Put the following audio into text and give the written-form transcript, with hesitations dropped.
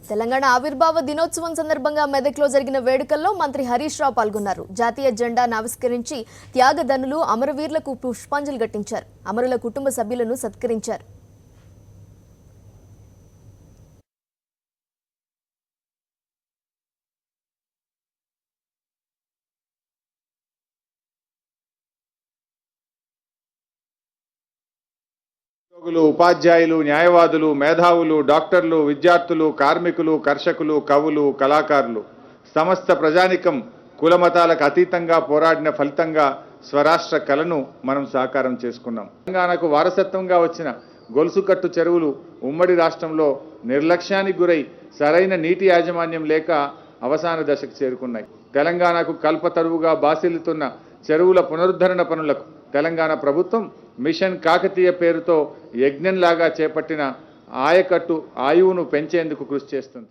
తెలంగాణ ఆవిర్భావ దినోత్సవం సందర్భంగా మెదక్లో జరిగిన వేడుకల్లో మంత్రి హరీష్ రావు పాల్గొన్నారు. జాతీయ జెండాను ఆవిష్కరించి త్యాగదనులు అమరవీరులకు పుష్పాంజలి ఘటించారు. అమరుల కుటుంబ సభ్యులను సత్కరించారు. ఉపాధ్యాయులు, న్యాయవాదులు, మేధావులు, డాక్టర్లు, విద్యార్థులు, కార్మికులు, కర్షకులు, కవులు, కళాకారులు, సమస్త ప్రజానికం కులమతాలకు అతీతంగా పోరాడిన ఫలితంగా స్వరాష్ట్ర కళను మనం సాకారం చేసుకున్నాం. తెలంగాణకు వారసత్వంగా వచ్చిన గొలుసుకట్టు చెరువులు ఉమ్మడి రాష్ట్రంలో నిర్లక్ష్యానికి గురై సరైన నీటి యాజమాన్యం లేక అవసాన దశకు చేరుకున్నాయి. తెలంగాణకు కల్పతరువుగా బాసిల్లుతున్న చెరువుల పునరుద్ధరణ పనులకు తెలంగాణ ప్రభుత్వం మిషన్ కాకతీయ పేరుతో యజ్ఞంలాగా చేపట్టిన ఆయకట్టు ఆయువును పెంచేందుకు కృషి చేస్తుంది.